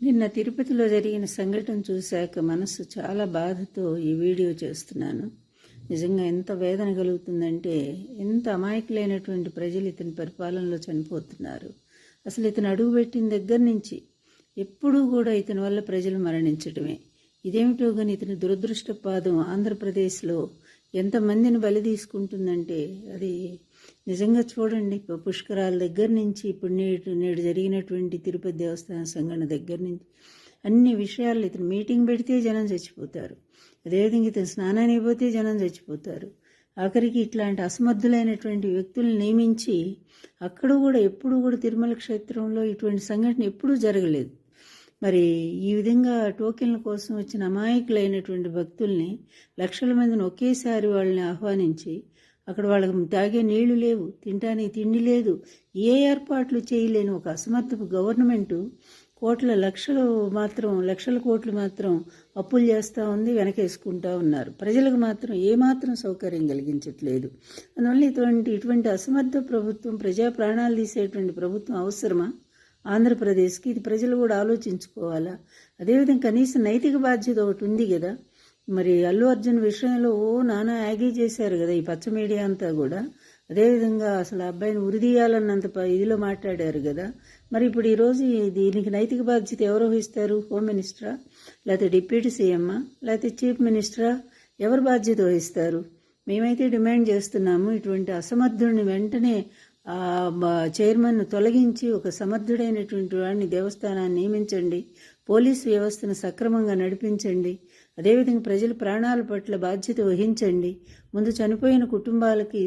నిన్న తిరుపతిలో జరిగిన సంఘటన చూశాక మనసు చాలా బాధతో ఈ వీడియో చేస్తున్నాను. నిజంగా ఎంత వేదన కలుగుతుందంటే, ఎంత అమాయకులైనటువంటి ప్రజలు ఇతని పరిపాలనలో చనిపోతున్నారు. అసలు ఇతను అడుగుపెట్టిన దగ్గర నుంచి ఎప్పుడూ కూడా ఇతని వల్ల ప్రజలు మరణించడమే. ఇదేమిటో కానీ ఇతని దురదృష్టపాదం ఆంధ్రప్రదేశ్లో ఎంతమందిని బలి తీసుకుంటుందంటే, అది నిజంగా చూడండి. పుష్కరాల దగ్గర నుంచి ఇప్పుడు నేడు జరిగినటువంటి తిరుపతి దేవస్థాన సంఘటన దగ్గర నుంచి అన్ని విషయాలు, ఇతను మీటింగ్ పెడితే జనం చచ్చిపోతారు, అదేవిధంగా ఇతను స్నానానికి పోతే జనం చచ్చిపోతారు. ఆఖరికి ఇట్లాంటి అసమర్థులైనటువంటి వ్యక్తులను నియమించి అక్కడ కూడా ఎప్పుడు కూడా తిరుమల క్షేత్రంలో ఇటువంటి సంఘటన ఎప్పుడూ జరగలేదు. మరి ఈ విధంగా టోకెన్ల కోసం వచ్చిన అమాయకులైనటువంటి భక్తుల్ని, లక్షల మందిని ఒకేసారి వాళ్ళని ఆహ్వానించి అక్కడ వాళ్ళకి తాగే నీళ్లు లేవు, తినడానికి తిండి లేదు, ఏ ఏర్పాట్లు చేయలేని ఒక అసమర్థపు గవర్నమెంటు లక్షల కోట్లు మాత్రం అప్పులు చేస్తూ ఉంది, వెనకేసుకుంటూ ఉన్నారు. ప్రజలకు మాత్రం ఏమాత్రం సౌకర్యం కలిగించట్లేదు. అందువల్ల ఇటువంటి అసమర్థ ప్రభుత్వం, ప్రజా ప్రాణాలు తీసేటువంటి ప్రభుత్వం అవసరమా ఆంధ్రప్రదేశ్కి? ఇది ప్రజలు కూడా ఆలోచించుకోవాలా? అదేవిధంగా కనీసం నైతిక బాధ్యత ఒకటి ఉంది కదా. మరి అల్లు అర్జున్ విషయంలో నానా యాగీ చేశారు కదా ఈ పచ్చ మీడియా అంతా కూడా. అదేవిధంగా అసలు అబ్బాయిని ఉరిదీయాలన్నంత ఇదిలో మాట్లాడారు కదా. మరి ఇప్పుడు ఈరోజు దీనికి నైతిక బాధ్యత ఎవరు వహిస్తారు? హోమ్ మినిస్టరా, లేకపోతే డిప్యూటీ సీఎమ్మా, లేకపోతే చీఫ్ మినిస్టరా? ఎవరు బాధ్యత వహిస్తారు? మేమైతే డిమాండ్ చేస్తున్నాము, ఇటువంటి అసమర్థుడిని వెంటనే చైర్మన్ను తొలగించి ఒక సమర్థుడైనటువంటి వాడిని దేవస్థానాన్ని నియమించండి, పోలీసు వ్యవస్థను సక్రమంగా నడిపించండి, అదేవిధంగా ప్రజల ప్రాణాల పట్ల బాధ్యత వహించండి. ముందు చనిపోయిన కుటుంబాలకి